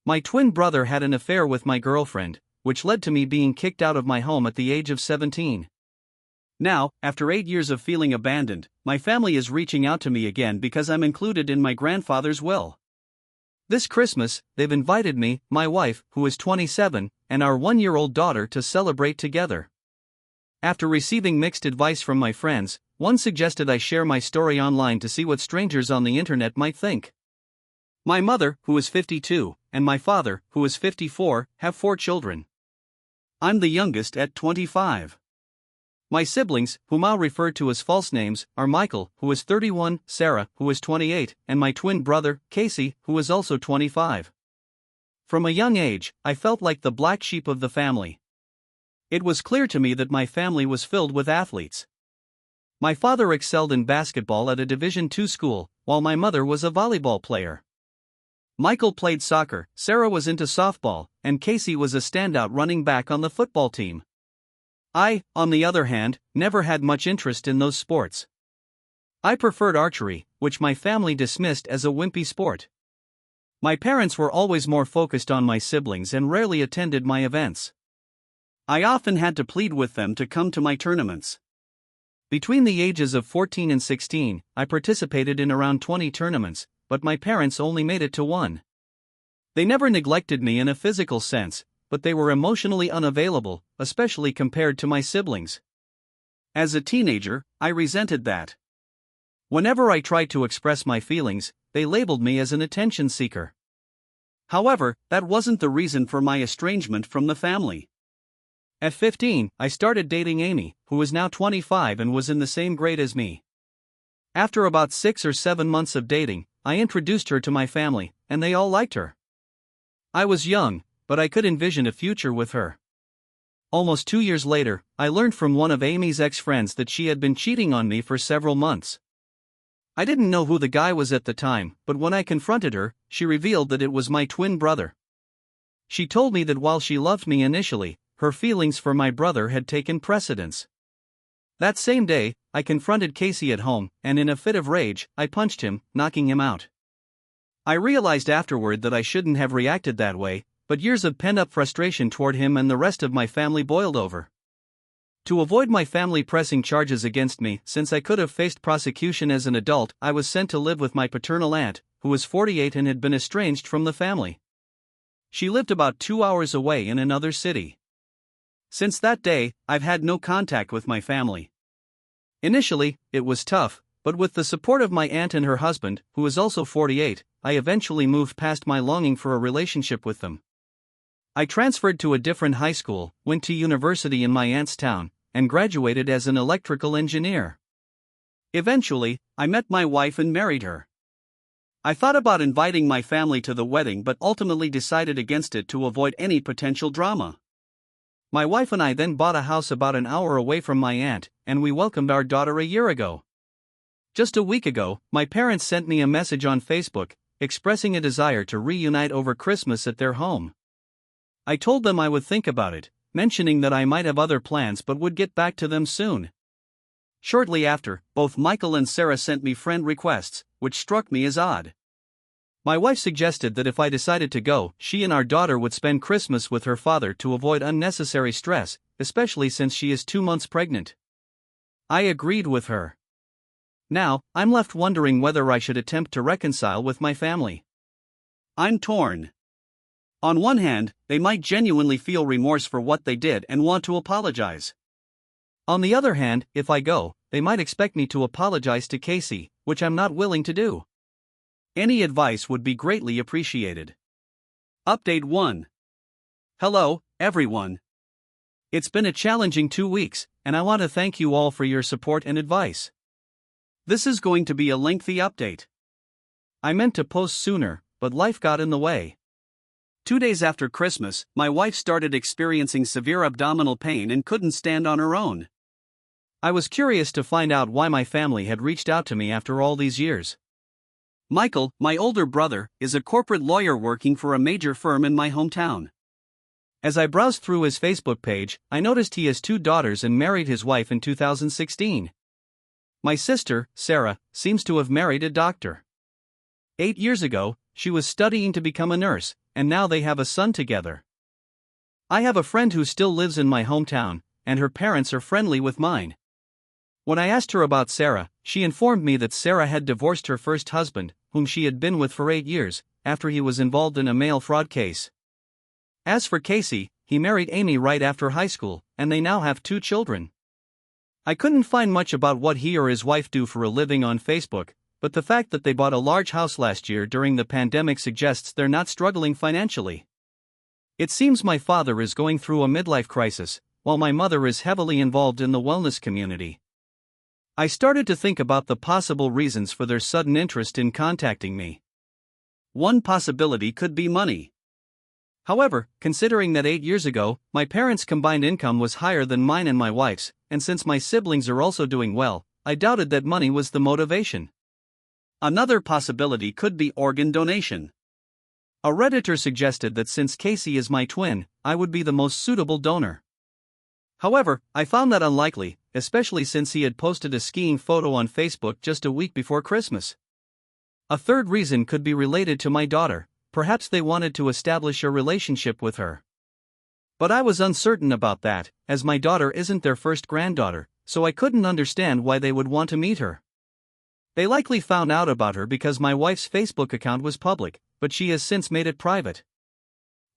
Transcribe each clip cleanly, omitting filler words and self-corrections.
My twin brother had an affair with my girlfriend, which led to me being kicked out of my home at the age of 17. Now, after 8 years of feeling abandoned, my family is reaching out to me again because I'm included in my grandfather's will. This Christmas, they've invited me, my wife, who is 27, and our 1-year-old daughter to celebrate together. After receiving mixed advice from my friends, one suggested I share my story online to see what strangers on the internet might think. My mother, who is 52, and my father, who is 54, have 4 children. I'm the youngest at 25. My siblings, whom I'll refer to as false names, are Michael, who is 31, Sarah, who is 28, and my twin brother, Casey, who is also 25. From a young age, I felt like the black sheep of the family. It was clear to me that my family was filled with athletes. My father excelled in basketball at a Division II school, while my mother was a volleyball player. Michael played soccer, Sarah was into softball, and Casey was a standout running back on the football team. I, on the other hand, never had much interest in those sports. I preferred archery, which my family dismissed as a wimpy sport. My parents were always more focused on my siblings and rarely attended my events. I often had to plead with them to come to my tournaments. Between the ages of 14 and 16, I participated in around 20 tournaments, but my parents only made it to one. They never neglected me in a physical sense, but they were emotionally unavailable, especially compared to my siblings. As a teenager, I resented that. Whenever I tried to express my feelings, they labeled me as an attention seeker. However, that wasn't the reason for my estrangement from the family. At 15, I started dating Amy, who is now 25 and was in the same grade as me. After about 6 or 7 months of dating, I introduced her to my family, and they all liked her. I was young, but I could envision a future with her. Almost 2 years later, I learned from one of Amy's ex-friends that she had been cheating on me for several months. I didn't know who the guy was at the time, but when I confronted her, she revealed that it was my twin brother. She told me that while she loved me initially, her feelings for my brother had taken precedence. That same day, I confronted Casey at home, and in a fit of rage, I punched him, knocking him out. I realized afterward that I shouldn't have reacted that way, but years of pent-up frustration toward him and the rest of my family boiled over. To avoid my family pressing charges against me, since I could have faced prosecution as an adult, I was sent to live with my paternal aunt, who was 48 and had been estranged from the family. She lived about 2 hours away in another city. Since that day, I've had no contact with my family. Initially, it was tough, but with the support of my aunt and her husband, who is also 48, I eventually moved past my longing for a relationship with them. I transferred to a different high school, went to university in my aunt's town, and graduated as an electrical engineer. Eventually, I met my wife and married her. I thought about inviting my family to the wedding but ultimately decided against it to avoid any potential drama. My wife and I then bought a house about an hour away from my aunt, and we welcomed our daughter a year ago. Just a week ago, my parents sent me a message on Facebook, expressing a desire to reunite over Christmas at their home. I told them I would think about it, mentioning that I might have other plans but would get back to them soon. Shortly after, both Michael and Sarah sent me friend requests, which struck me as odd. My wife suggested that if I decided to go, she and our daughter would spend Christmas with her father to avoid unnecessary stress, especially since she is 2 months pregnant. I agreed with her. Now, I'm left wondering whether I should attempt to reconcile with my family. I'm torn. On one hand, they might genuinely feel remorse for what they did and want to apologize. On the other hand, if I go, they might expect me to apologize to Casey, which I'm not willing to do. Any advice would be greatly appreciated. Update 1. Hello, everyone. It's been a challenging 2 weeks, and I want to thank you all for your support and advice. This is going to be a lengthy update. I meant to post sooner, but life got in the way. 2 days after Christmas, my wife started experiencing severe abdominal pain and couldn't stand on her own. I was curious to find out why my family had reached out to me after all these years. Michael, my older brother, is a corporate lawyer working for a major firm in my hometown. As I browsed through his Facebook page, I noticed he has 2 daughters and married his wife in 2016. My sister, Sarah, seems to have married a doctor. 8 years ago, she was studying to become a nurse, and now they have a son together. I have a friend who still lives in my hometown, and her parents are friendly with mine. When I asked her about Sarah, she informed me that Sarah had divorced her first husband, whom she had been with for 8 years, after he was involved in a mail fraud case. As for Casey, he married Amy right after high school, and they now have 2 children. I couldn't find much about what he or his wife do for a living on Facebook, but the fact that they bought a large house last year during the pandemic suggests they're not struggling financially. It seems my father is going through a midlife crisis, while my mother is heavily involved in the wellness community. I started to think about the possible reasons for their sudden interest in contacting me. One possibility could be money. However, considering that 8 years ago, my parents' combined income was higher than mine and my wife's, and since my siblings are also doing well, I doubted that money was the motivation. Another possibility could be organ donation. A Redditor suggested that since Casey is my twin, I would be the most suitable donor. However, I found that unlikely, especially since he had posted a skiing photo on Facebook just a week before Christmas. A third reason could be related to my daughter. Perhaps they wanted to establish a relationship with her. But I was uncertain about that, as my daughter isn't their first granddaughter, so I couldn't understand why they would want to meet her. They likely found out about her because my wife's Facebook account was public, but she has since made it private.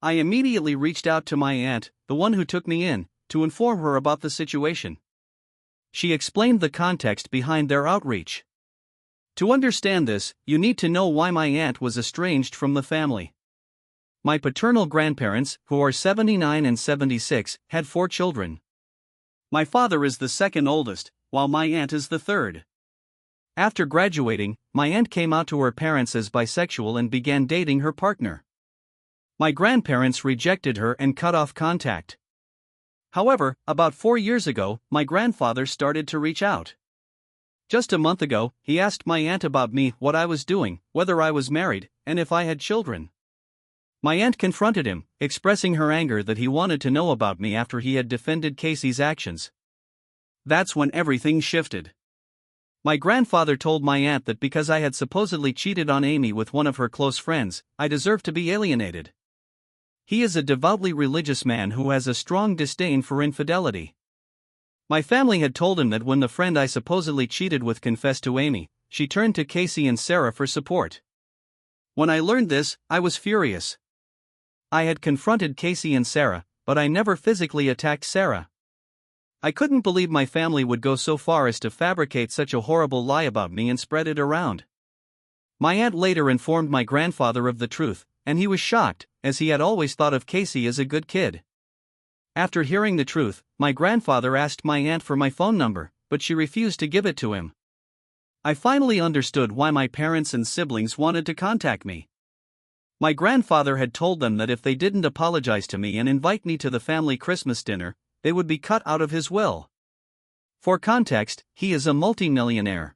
I immediately reached out to my aunt, the one who took me in, to inform her about the situation. She explained the context behind their outreach. To understand this, you need to know why my aunt was estranged from the family. My paternal grandparents, who are 79 and 76, had 4 children. My father is the second oldest, while my aunt is the third. After graduating, my aunt came out to her parents as bisexual and began dating her partner. My grandparents rejected her and cut off contact. However, about 4 years ago, my grandfather started to reach out. Just a month ago, he asked my aunt about me, what I was doing, whether I was married, and if I had children. My aunt confronted him, expressing her anger that he wanted to know about me after he had defended Casey's actions. That's when everything shifted. My grandfather told my aunt that because I had supposedly cheated on Amy with one of her close friends, I deserved to be alienated. He is a devoutly religious man who has a strong disdain for infidelity. My family had told him that when the friend I supposedly cheated with confessed to Amy, she turned to Casey and Sarah for support. When I learned this, I was furious. I had confronted Casey and Sarah, but I never physically attacked Sarah. I couldn't believe my family would go so far as to fabricate such a horrible lie about me and spread it around. My aunt later informed my grandfather of the truth, and he was shocked, as he had always thought of Casey as a good kid. After hearing the truth, my grandfather asked my aunt for my phone number, but she refused to give it to him. I finally understood why my parents and siblings wanted to contact me. My grandfather had told them that if they didn't apologize to me and invite me to the family Christmas dinner, they would be cut out of his will. For context, he is a multimillionaire.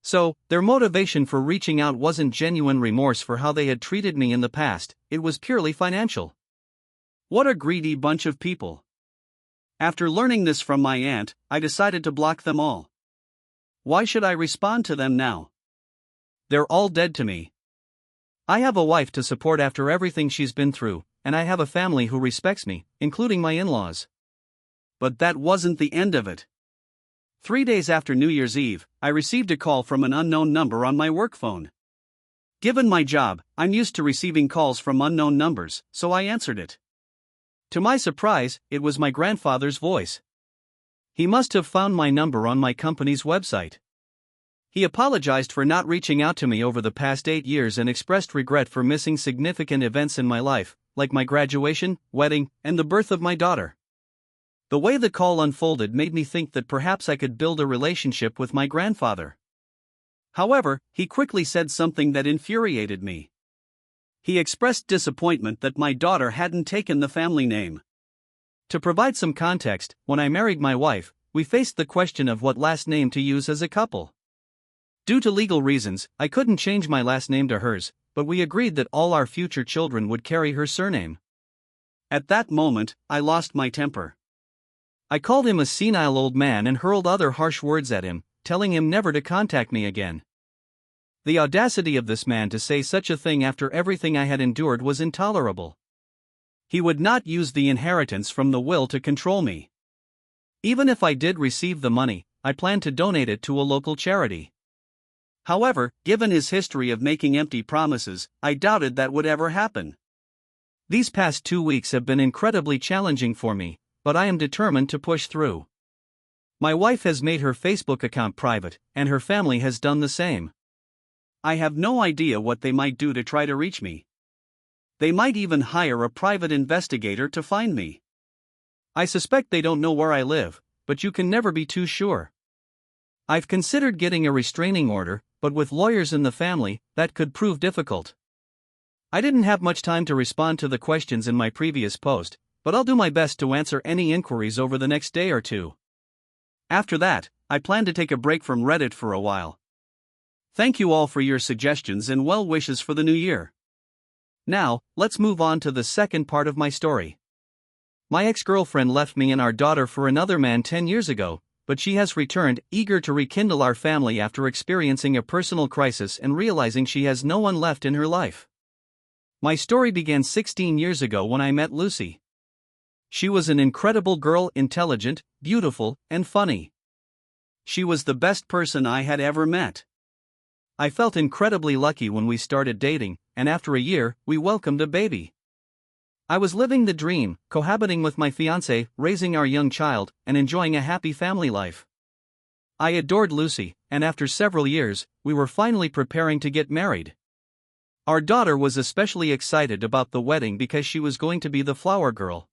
So, their motivation for reaching out wasn't genuine remorse for how they had treated me in the past, it was purely financial. What a greedy bunch of people. After learning this from my aunt, I decided to block them all. Why should I respond to them now? They're all dead to me. I have a wife to support after everything she's been through, and I have a family who respects me, including my in-laws. But that wasn't the end of it. 3 days after New Year's Eve, I received a call from an unknown number on my work phone. Given my job, I'm used to receiving calls from unknown numbers, so I answered it. To my surprise, it was my grandfather's voice. He must have found my number on my company's website. He apologized for not reaching out to me over the past 8 years and expressed regret for missing significant events in my life, like my graduation, wedding, and the birth of my daughter. The way the call unfolded made me think that perhaps I could build a relationship with my grandfather. However, he quickly said something that infuriated me. He expressed disappointment that my daughter hadn't taken the family name. To provide some context, when I married my wife, we faced the question of what last name to use as a couple. Due to legal reasons, I couldn't change my last name to hers, but we agreed that all our future children would carry her surname. At that moment, I lost my temper. I called him a senile old man and hurled other harsh words at him, telling him never to contact me again. The audacity of this man to say such a thing after everything I had endured was intolerable. He would not use the inheritance from the will to control me. Even if I did receive the money, I planned to donate it to a local charity. However, given his history of making empty promises, I doubted that would ever happen. These past 2 weeks have been incredibly challenging for me, but I am determined to push through. My wife has made her Facebook account private, and her family has done the same. I have no idea what they might do to try to reach me. They might even hire a private investigator to find me. I suspect they don't know where I live, but you can never be too sure. I've considered getting a restraining order, but with lawyers in the family, that could prove difficult. I didn't have much time to respond to the questions in my previous post, but I'll do my best to answer any inquiries over the next day or two. After that, I plan to take a break from Reddit for a while. Thank you all for your suggestions and well wishes for the new year. Now, let's move on to the second part of my story. My ex-girlfriend left me and our daughter for another man 10 years ago, but she has returned, eager to rekindle our family after experiencing a personal crisis and realizing she has no one left in her life. My story began 16 years ago when I met Lucy. She was an incredible girl, intelligent, beautiful, and funny. She was the best person I had ever met. I felt incredibly lucky when we started dating, and after a year, we welcomed a baby. I was living the dream, cohabiting with my fiancé, raising our young child, and enjoying a happy family life. I adored Lucy, and after several years, we were finally preparing to get married. Our daughter was especially excited about the wedding because she was going to be the flower girl.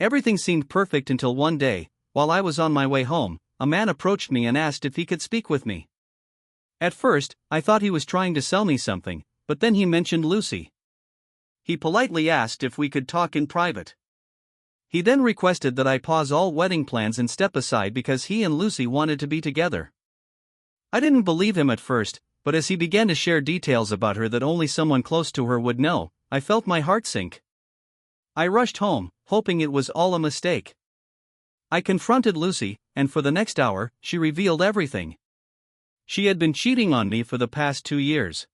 Everything seemed perfect until one day, while I was on my way home, a man approached me and asked if he could speak with me. At first, I thought he was trying to sell me something, but then he mentioned Lucy. He politely asked if we could talk in private. He then requested that I pause all wedding plans and step aside because he and Lucy wanted to be together. I didn't believe him at first, but as he began to share details about her that only someone close to her would know, I felt my heart sink. I rushed home, hoping it was all a mistake. I confronted Lucy, and for the next hour, she revealed everything. She had been cheating on me for the past 2 years.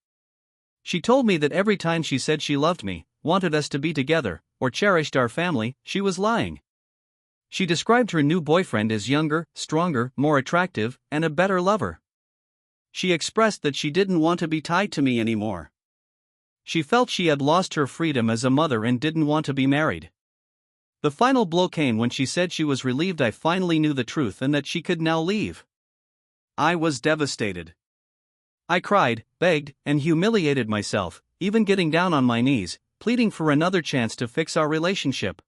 She told me that every time she said she loved me, wanted us to be together, or cherished our family, she was lying. She described her new boyfriend as younger, stronger, more attractive, and a better lover. She expressed that she didn't want to be tied to me anymore. She felt she had lost her freedom as a mother and didn't want to be married. The final blow came when she said she was relieved I finally knew the truth and that she could now leave. I was devastated. I cried, begged, and humiliated myself, even getting down on my knees, pleading for another chance to fix our relationship.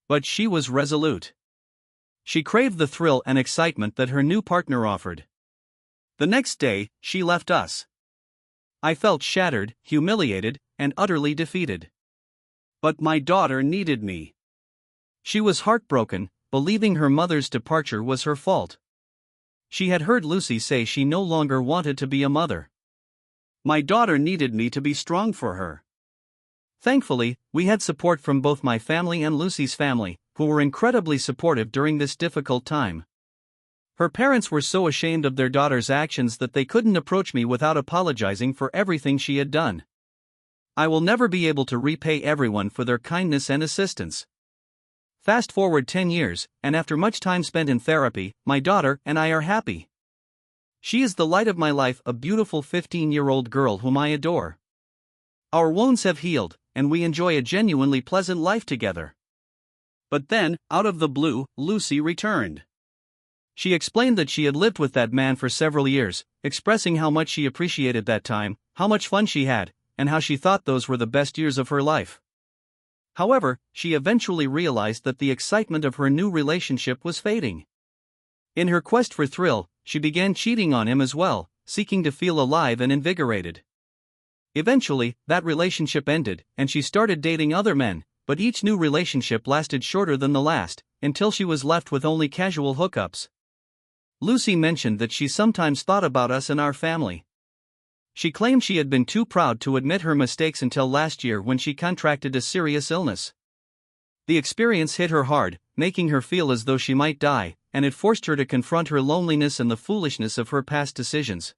But she was resolute. She craved the thrill and excitement that her new partner offered. The next day, she left us. I felt shattered, humiliated, and utterly defeated. But my daughter needed me. She was heartbroken, believing her mother's departure was her fault. She had heard Lucy say she no longer wanted to be a mother. My daughter needed me to be strong for her. Thankfully, we had support from both my family and Lucy's family, who were incredibly supportive during this difficult time. Her parents were so ashamed of their daughter's actions that they couldn't approach me without apologizing for everything she had done. I will never be able to repay everyone for their kindness and assistance. Fast forward 10 years, and after much time spent in therapy, my daughter and I are happy. She is the light of my life, a beautiful 15-year-old girl whom I adore. Our wounds have healed, and we enjoy a genuinely pleasant life together. But then, out of the blue, Lucy returned. She explained that she had lived with that man for several years, expressing how much she appreciated that time, how much fun she had, and how she thought those were the best years of her life. However, she eventually realized that the excitement of her new relationship was fading. In her quest for thrill, she began cheating on him as well, seeking to feel alive and invigorated. Eventually, that relationship ended, and she started dating other men, but each new relationship lasted shorter than the last, until she was left with only casual hookups. Lucy mentioned that she sometimes thought about us and our family. She claimed she had been too proud to admit her mistakes until last year when she contracted a serious illness. The experience hit her hard, making her feel as though she might die, and it forced her to confront her loneliness and the foolishness of her past decisions.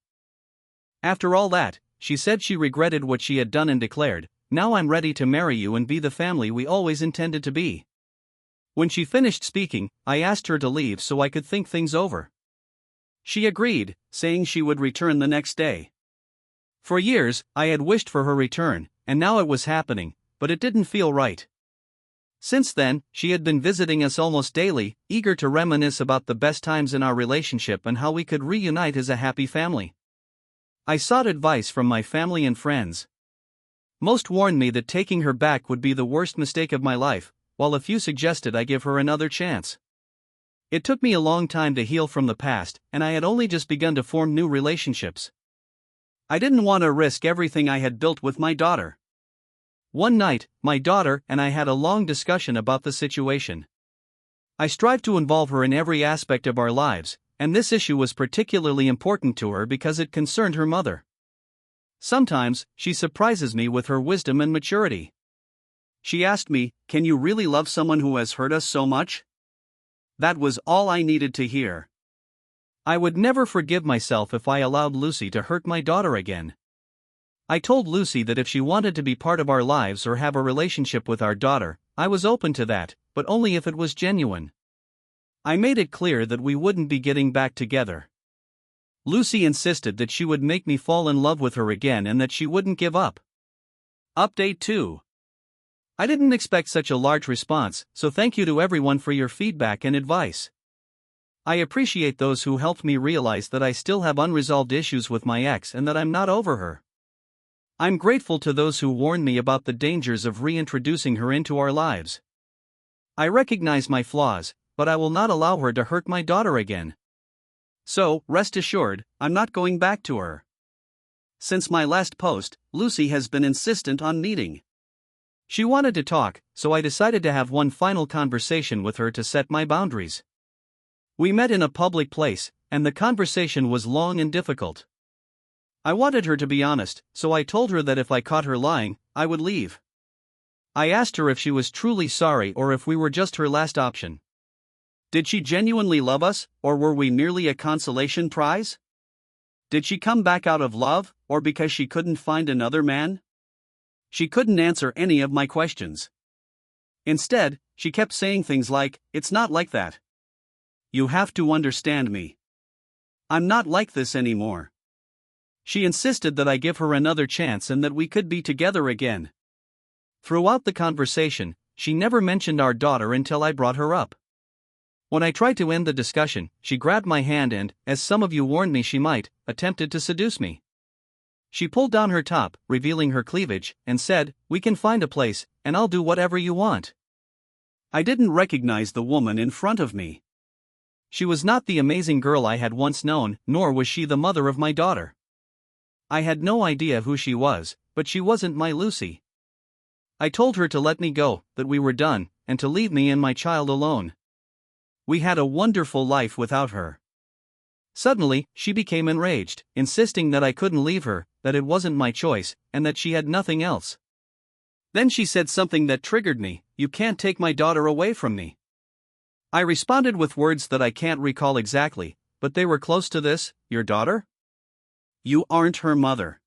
After all that, she said she regretted what she had done and declared, "Now I'm ready to marry you and be the family we always intended to be." When she finished speaking, I asked her to leave so I could think things over. She agreed, saying she would return the next day. For years, I had wished for her return, and now it was happening, but it didn't feel right. Since then, she had been visiting us almost daily, eager to reminisce about the best times in our relationship and how we could reunite as a happy family. I sought advice from my family and friends. Most warned me that taking her back would be the worst mistake of my life, while a few suggested I give her another chance. It took me a long time to heal from the past, and I had only just begun to form new relationships. I didn't want to risk everything I had built with my daughter. One night, my daughter and I had a long discussion about the situation. I strived to involve her in every aspect of our lives, and this issue was particularly important to her because it concerned her mother. Sometimes, she surprises me with her wisdom and maturity. She asked me, "Can you really love someone who has hurt us so much?" That was all I needed to hear. I would never forgive myself if I allowed Lucy to hurt my daughter again. I told Lucy that if she wanted to be part of our lives or have a relationship with our daughter, I was open to that, but only if it was genuine. I made it clear that we wouldn't be getting back together. Lucy insisted that she would make me fall in love with her again and that she wouldn't give up. Update 2. I didn't expect such a large response, so thank you to everyone for your feedback and advice. I appreciate those who helped me realize that I still have unresolved issues with my ex and that I'm not over her. I'm grateful to those who warned me about the dangers of reintroducing her into our lives. I recognize my flaws, but I will not allow her to hurt my daughter again. So, rest assured, I'm not going back to her. Since my last post, Lucy has been insistent on meeting. She wanted to talk, so I decided to have one final conversation with her to set my boundaries. We met in a public place, and the conversation was long and difficult. I wanted her to be honest, so I told her that if I caught her lying, I would leave. I asked her if she was truly sorry or if we were just her last option. Did she genuinely love us, or were we merely a consolation prize? Did she come back out of love, or because she couldn't find another man? She couldn't answer any of my questions. Instead, she kept saying things like, "It's not like that. You have to understand me. I'm not like this anymore." She insisted that I give her another chance and that we could be together again. Throughout the conversation, she never mentioned our daughter until I brought her up. When I tried to end the discussion, she grabbed my hand and, as some of you warned me she might, attempted to seduce me. She pulled down her top, revealing her cleavage, and said, "We can find a place, and I'll do whatever you want." I didn't recognize the woman in front of me. She was not the amazing girl I had once known, nor was she the mother of my daughter. I had no idea who she was, but she wasn't my Lucy. I told her to let me go, that we were done, and to leave me and my child alone. We had a wonderful life without her. Suddenly, she became enraged, insisting that I couldn't leave her, that it wasn't my choice, and that she had nothing else. Then she said something that triggered me, "You can't take my daughter away from me." I responded with words that I can't recall exactly, but they were close to this: "Your daughter? You aren't her mother.